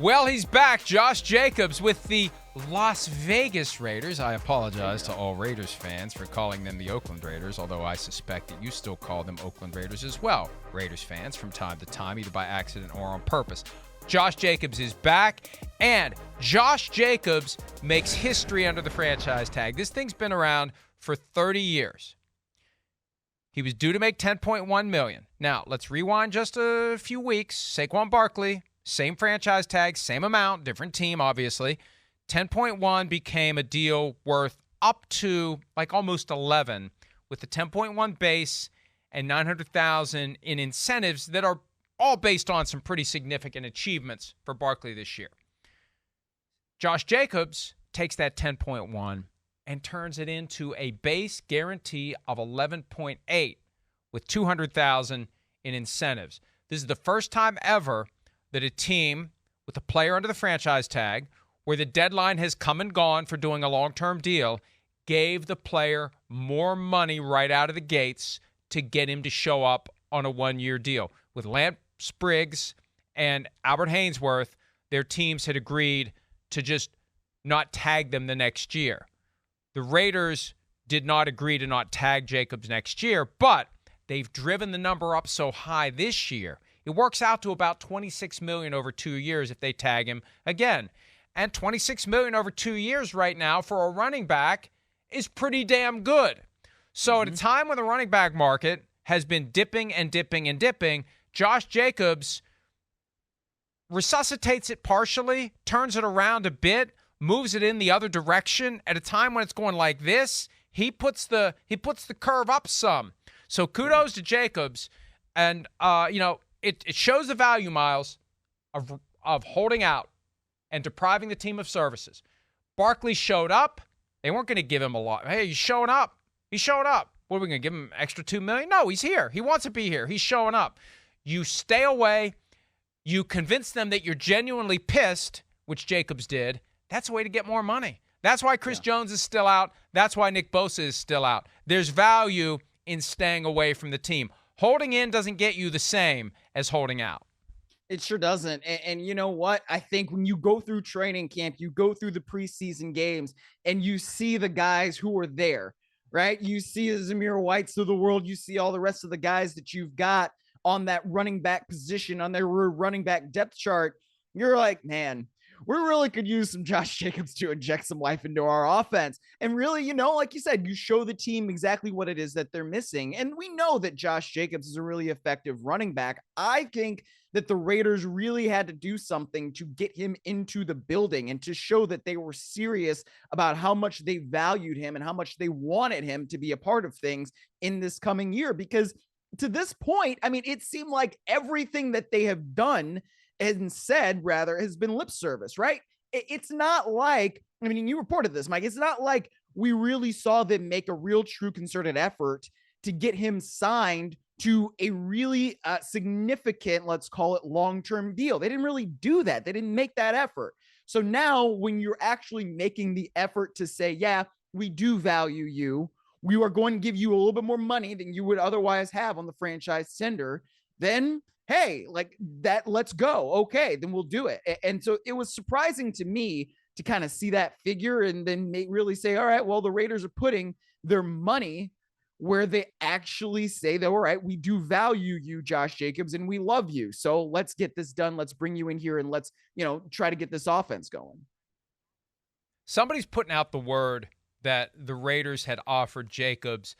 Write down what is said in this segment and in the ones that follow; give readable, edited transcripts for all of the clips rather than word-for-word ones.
Well, he's back. Josh Jacobs with the Las Vegas Raiders. I apologize to all Raiders fans for calling them the Oakland Raiders, although I suspect that you still call them Oakland Raiders as well, Raiders fans, from time to time, either by accident or on purpose. Josh Jacobs is back, and Josh Jacobs makes history under the franchise tag. This thing's been around for 30 years. He was due to make $10.1 million. Now, let's rewind just a few weeks. Saquon Barkley, same franchise tag, same amount, different team, obviously. 10.1 became a deal worth up to like almost 11, with the 10.1 base and $900,000 in incentives that are all based on some pretty significant achievements for Barkley this year. Josh Jacobs takes that 10.1 and turns it into a base guarantee of 11.8 with $200,000 in incentives. This is the first time ever that a team with a player under the franchise tag, where the deadline has come and gone for doing a long-term deal, gave the player more money right out of the gates to get him to show up on a one-year deal. With Lance Briggs and Albert Haynesworth, their teams had agreed to just not tag them the next year. The Raiders did not agree to not tag Jacobs next year, but they've driven the number up so high this year. It works out to about $26 million over 2 years if they tag him again. And $26 million over 2 years right now for a running back is pretty damn good. So at a time when the running back market has been dipping and dipping and dipping, Josh Jacobs resuscitates it partially, turns it around a bit, moves it in the other direction. At a time when it's going like this, he puts the curve up some. So kudos to Jacobs. And, it shows the value, Myles, of holding out and depriving the team of services. Barkley showed up. They weren't going to give him a lot. Hey, he's showing up. He showed up. What, are we going to give him extra $2 million? No, he's here. He wants to be here. He's showing up. You stay away. You convince them that you're genuinely pissed, which Jacobs did. That's a way to get more money. That's why Chris Jones is still out. That's why Nick Bosa is still out. There's value in staying away from the team. Holding in doesn't get you the same as holding out. It sure doesn't. And you know what? I think when you go through training camp, you go through the preseason games, and you see the guys who are there, right? You see the Zamir Whites of the world. You see all the rest of the guys that you've got on that running back position, on their running back depth chart. You're like, man, we really could use some Josh Jacobs to inject some life into our offense. And really, like you said, you show the team exactly what it is that they're missing. And we know that Josh Jacobs is a really effective running back. I think that the Raiders really had to do something to get him into the building and to show that they were serious about how much they valued him and how much they wanted him to be a part of things in this coming year. Because to this point, I mean, it seemed like everything that they have done and said, rather, has been lip service, right? It's not like, I mean, you reported this, Mike, it's not like we really saw them make a real true concerted effort to get him signed to a really significant, let's call it, long-term deal. They didn't really do that. They didn't make that effort. So now when you're actually making the effort to say, yeah, we do value you, we are going to give you a little bit more money than you would otherwise have on the franchise tender, then hey, like that, let's go. Okay, then we'll do it. And so it was surprising to me to kind of see that figure and then really say, all right, well, the Raiders are putting their money where they actually say that, all right, we do value you, Josh Jacobs, and we love you. So let's get this done. Let's bring you in here and let's, try to get this offense going. Somebody's putting out the word that the Raiders had offered Jacobs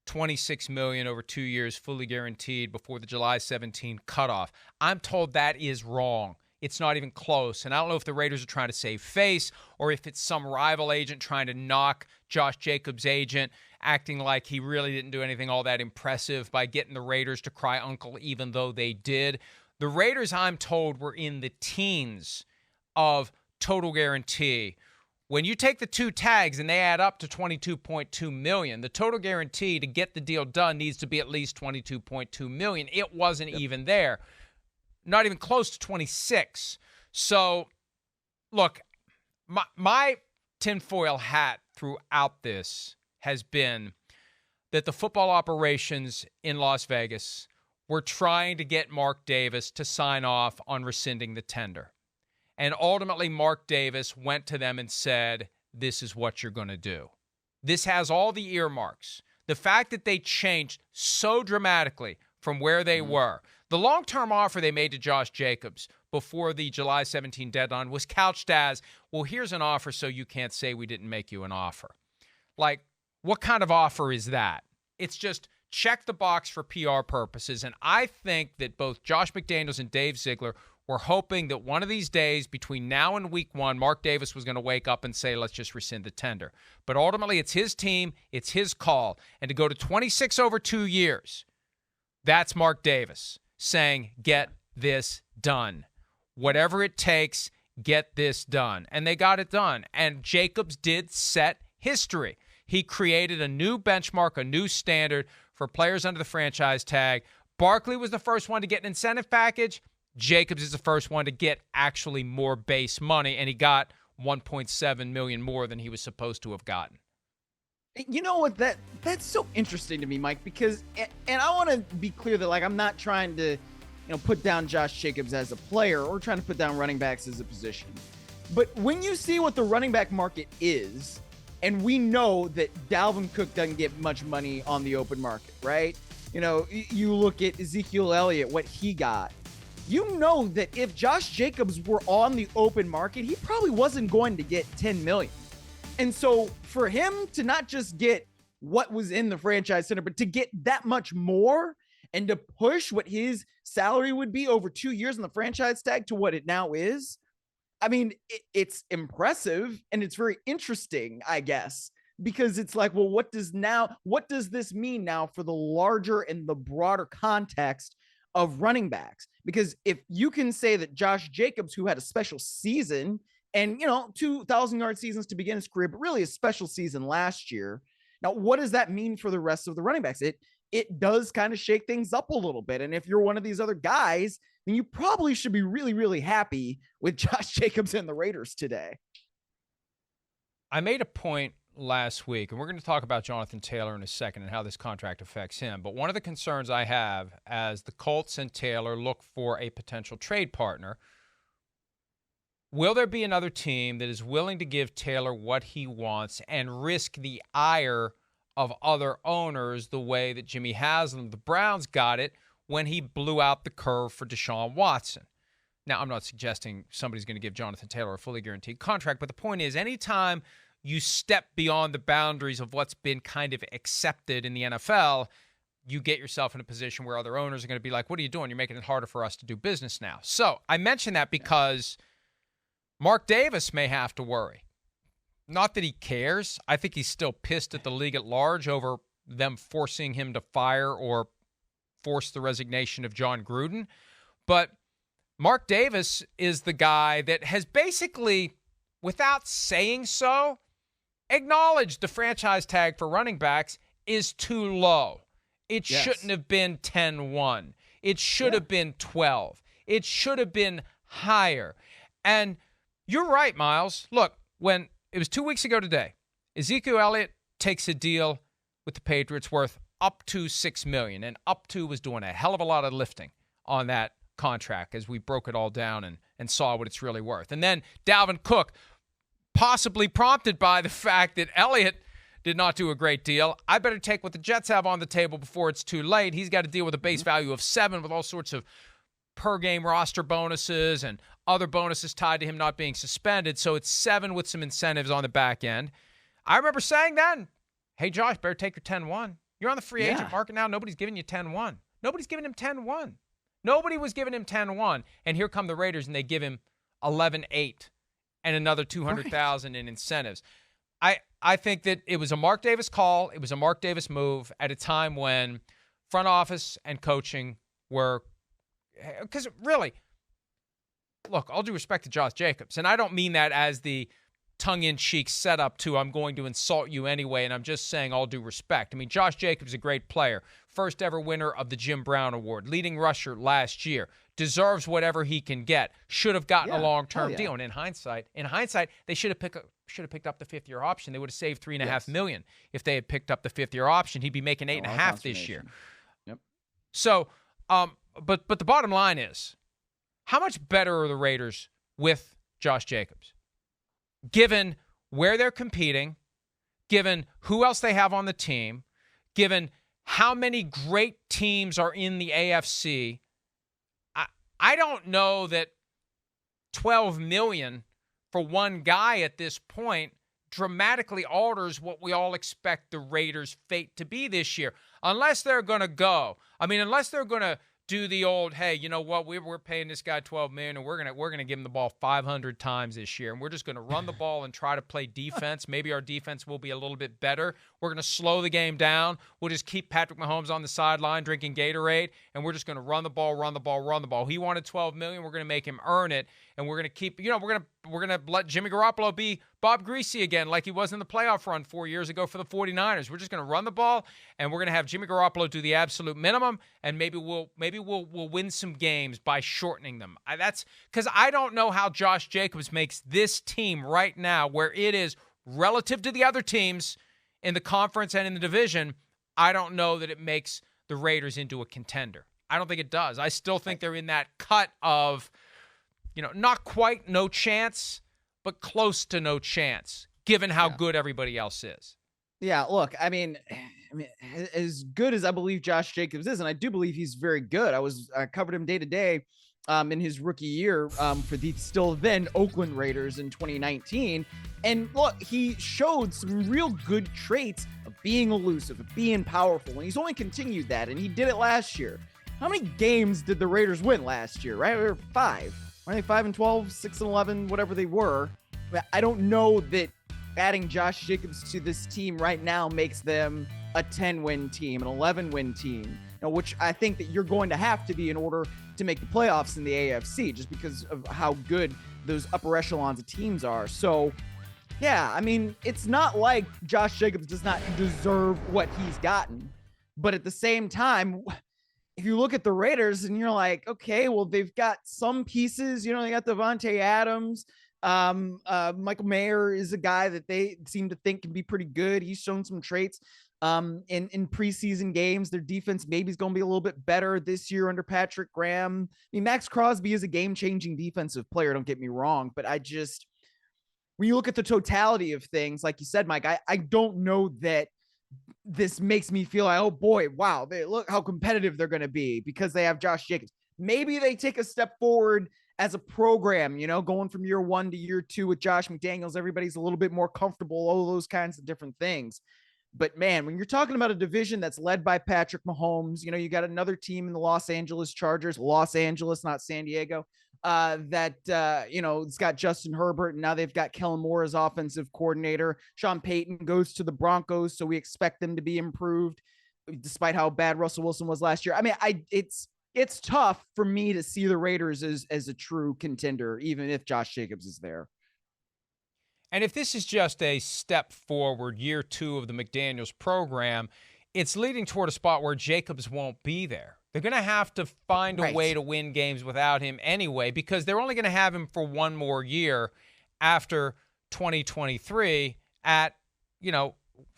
$26 million over 2 years, fully guaranteed before the July 17 cutoff. I'm told that is wrong. It's not even close. And I don't know if the Raiders are trying to save face or if it's some rival agent trying to knock Josh Jacobs' agent, acting like he really didn't do anything all that impressive by getting the Raiders to cry uncle, even though they did. The Raiders, I'm told, were in the teens of total guarantee. When you take the two tags and they add up to $22.2 million, the total guarantee to get the deal done needs to be at least $22.2 million. It wasn't even there. Not even close to 26. So, look, my tinfoil hat throughout this has been that the football operations in Las Vegas were trying to get Mark Davis to sign off on rescinding the tender. And ultimately, Mark Davis went to them and said, this is what you're going to do. This has all the earmarks. The fact that they changed so dramatically from where they were. The long-term offer they made to Josh Jacobs before the July 17 deadline was couched as, well, here's an offer so you can't say we didn't make you an offer. Like, what kind of offer is that? It's just check the box for PR purposes. And I think that both Josh McDaniels and Dave Ziegler were hoping that one of these days between now and week 1, Mark Davis was going to wake up and say, let's just rescind the tender. But ultimately, it's his team. It's his call. And to go to 26 over 2 years, that's Mark Davis saying, get this done. Whatever it takes, get this done. And they got it done. And Jacobs did set history. He created a new benchmark, a new standard for players under the franchise tag. Barkley was the first one to get an incentive package. Jacobs is the first one to get actually more base money, and he got $1.7 million more than he was supposed to have gotten. You know what? That's so interesting to me, Mike, because, and I want to be clear that, like, I'm not trying to, put down Josh Jacobs as a player or trying to put down running backs as a position. But when you see what the running back market is, and we know that Dalvin Cook doesn't get much money on the open market, right? You look at Ezekiel Elliott, what he got. You know that if Josh Jacobs were on the open market, he probably wasn't going to get $10 million. And so for him to not just get what was in the franchise center, but to get that much more and to push what his salary would be over 2 years on the franchise tag to what it now is, I mean, it's impressive and it's very interesting, I guess, because it's like, well, what does this mean now for the larger and the broader context of running backs? Because if you can say that Josh Jacobs, who had a special season and, 2,000-yard seasons to begin his career, but really a special season last year. Now, what does that mean for the rest of the running backs? It does kind of shake things up a little bit. And if you're one of these other guys, then you probably should be really, really happy with Josh Jacobs and the Raiders today. I made a point last week, and we're going to talk about Jonathan Taylor in a second and how this contract affects him. But one of the concerns I have as the Colts and Taylor look for a potential trade partner, will there be another team that is willing to give Taylor what he wants and risk the ire of other owners the way that Jimmy Haslam, the Browns, got it when he blew out the curve for Deshaun Watson? Now, I'm not suggesting somebody's going to give Jonathan Taylor a fully guaranteed contract, but the point is, anytime you step beyond the boundaries of what's been kind of accepted in the NFL, you get yourself in a position where other owners are going to be like, what are you doing? You're making it harder for us to do business now. So I mention that because Mark Davis may have to worry. Not that he cares. I think he's still pissed at the league at large over them forcing him to fire or force the resignation of John Gruden. But Mark Davis is the guy that has basically, without saying so, acknowledged the franchise tag for running backs is too low. It shouldn't have been 10-1. It should have been 12. It should have been higher. And you're right, Myles. Look, when it was 2 weeks ago today, Ezekiel Elliott takes a deal with the Patriots worth up to $6 million, and up to was doing a hell of a lot of lifting on that contract as we broke it all down and saw what it's really worth. And then Dalvin Cook, possibly prompted by the fact that Elliott did not do a great deal. I better take what the Jets have on the table before it's too late. He's got to deal with a base value of 7 with all sorts of per-game roster bonuses and other bonuses tied to him not being suspended. So it's 7 with some incentives on the back end. I remember saying then, hey, Josh, better take your 10-1. You're on the free agent market now. Nobody's giving you 10-1. Nobody's giving him 10-1. Nobody was giving him 10-1. And here come the Raiders, and they give him 11-8 and another $200,000 in incentives. I think that it was a Mark Davis call. It was a Mark Davis move at a time when front office and coaching were – because really, look, all due respect to Josh Jacobs, and I don't mean that as the tongue-in-cheek setup to I'm going to insult you anyway, and I'm just saying all due respect. I mean, Josh Jacobs is a great player, first ever winner of the Jim Brown Award, leading rusher last year, deserves whatever he can get, should have gotten a long-term deal. And in hindsight, they should have picked up the fifth-year option. They would have saved $3.5 million if they had picked up the fifth-year option. He'd be making $8.5 this year. Yep. So, but the bottom line is, how much better are the Raiders with Josh Jacobs, given where they're competing, given who else they have on the team, given how many great teams are in the AFC. I don't know that $12 million for one guy at this point dramatically alters what we all expect the Raiders' fate to be this year. Unless they're going to unless they're going to do the old, hey, you know what, we're paying this guy $12 million and we're gonna give him the ball 500 times this year, and we're just going to run the ball and try to play defense. Maybe our defense will be a little bit better. We're going to slow the game down. We'll just keep Patrick Mahomes on the sideline drinking Gatorade, and we're just going to run the ball. He wanted $12 million. We're going to make him earn it, and we're going to keep, we're going to let Jimmy Garoppolo be Bob Greasy again, like he was in the playoff run 4 years ago for the 49ers. We're just going to run the ball, and we're going to have Jimmy Garoppolo do the absolute minimum, and maybe we'll win some games by shortening them. That's because I don't know how Josh Jacobs makes this team right now, where it is relative to the other teams in the conference and in the division. I don't know that it makes the Raiders into a contender. I don't think it does. I still think they're in that cut of, not quite no chance, but close to no chance, given how good everybody else is. Yeah, look, I mean, as good as I believe Josh Jacobs is, and I do believe he's very good. I covered him day to day in his rookie year for the still then Oakland Raiders in 2019. And look, he showed some real good traits of being elusive, of being powerful, and he's only continued that, and he did it last year. How many games did the Raiders win last year, right? They were 5. Were they 5-12, 6-11, whatever they were? I don't know that adding Josh Jacobs to this team right now makes them a 10-win team, an 11-win team, which I think that you're going to have to be in order to make the playoffs in the AFC, just because of how good those upper echelons of teams are. So, yeah, I mean, it's not like Josh Jacobs does not deserve what he's gotten. But at the same time, if you look at the Raiders and you're like, okay, well, they've got some pieces, they got Devontae Adams. Michael Mayer is a guy that they seem to think can be pretty good. He's shown some traits in preseason games. Their defense maybe is going to be a little bit better this year under Patrick Graham. I mean, Max Crosby is a game-changing defensive player, don't get me wrong, but when you look at the totality of things, like you said, Mike, I don't know that this makes me feel like, oh boy, wow, look how competitive they're going to be because they have Josh Jacobs. Maybe they take a step forward as a program, going from year 1 to year 2 with Josh McDaniels. Everybody's a little bit more comfortable, all those kinds of different things. But man, when you're talking about a division that's led by Patrick Mahomes, you got another team in the Los Angeles Chargers, Los Angeles, not San Diego, it's got Justin Herbert, and now they've got Kellen Moore as offensive coordinator. Sean Payton goes to the Broncos, so we expect them to be improved, despite how bad Russell Wilson was last year. I mean, it's tough for me to see the Raiders as a true contender, even if Josh Jacobs is there. And if this is just a step forward, year 2 of the McDaniels program, it's leading toward a spot where Jacobs won't be there. They're going to have to find a way to win games without him anyway, because they're only going to have him for one more year after 2023 at,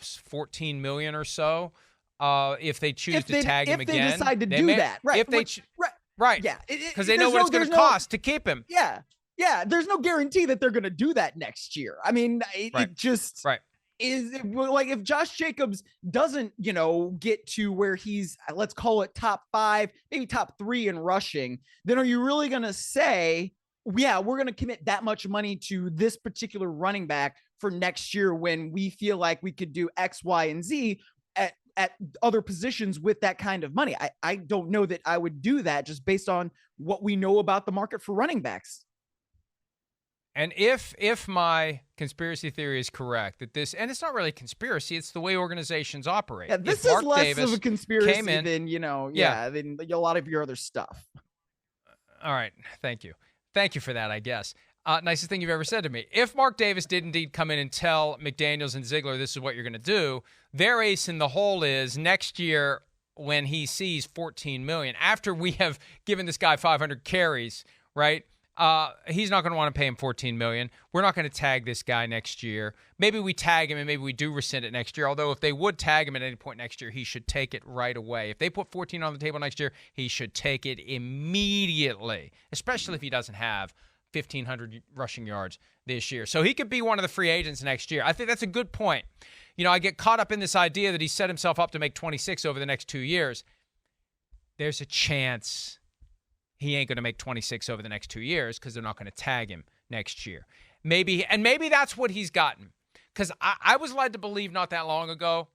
$14 million or so. If they choose to tag him again. If they decide to do that. Right. Right. Yeah. Because they know what it's going to cost to keep him. Yeah. Yeah. There's no guarantee that they're going to do that next year. I mean, it just is like, if Josh Jacobs doesn't, get to where he's, let's call it top 5, maybe top 3 in rushing, then are you really going to say, yeah, we're going to commit that much money to this particular running back for next year when we feel like we could do X, Y, and Z at other positions with that kind of money? I don't know that I would do that just based on what we know about the market for running backs. And if my conspiracy theory is correct, that this, and it's not really conspiracy, it's the way organizations operate. Yeah, this is less of a conspiracy than, than a lot of your other stuff. All right. Thank you. Thank you for that, I guess. Nicest thing you've ever said to me. If Mark Davis did indeed come in and tell McDaniels and Ziegler this is what you're going to do, their ace in the hole is next year when he sees $14 million, after we have given this guy 500 carries, right? He's not going to want to pay him $14 million. We're not going to tag this guy next year. Maybe we tag him and maybe we do rescind it next year. Although if they would tag him at any point next year, he should take it right away. If they put 14 on the table next year, he should take it immediately, especially if he doesn't have 1,500 rushing yards this year. So he could be one of the free agents next year. I think that's a good point. You know, I get caught up in this idea that he set himself up to make 26 over the next 2 years. There's a chance he ain't going to make 26 over the next 2 years because they're not going to tag him next year. Maybe that's what he's gotten. Because I was led to believe not that long ago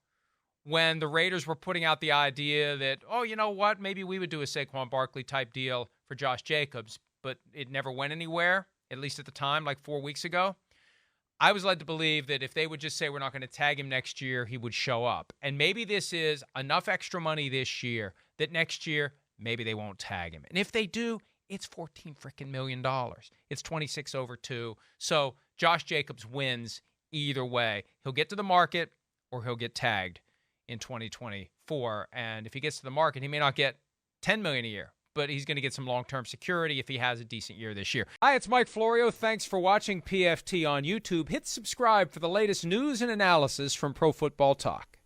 when the Raiders were putting out the idea that, oh, you know what, maybe we would do a Saquon Barkley type deal for Josh Jacobs, but it never went anywhere, at least at the time, like 4 weeks ago. I was led to believe that if they would just say we're not going to tag him next year, he would show up. And maybe this is enough extra money this year that next year, maybe they won't tag him. And if they do, it's $14 freaking million. It's 26 over 2. So Josh Jacobs wins either way. He'll get to the market or he'll get tagged in 2024. And if he gets to the market, he may not get $10 million a year, but he's going to get some long-term security if he has a decent year this year. Hi, it's Mike Florio. Thanks for watching PFT on YouTube. Hit subscribe for the latest news and analysis from Pro Football Talk.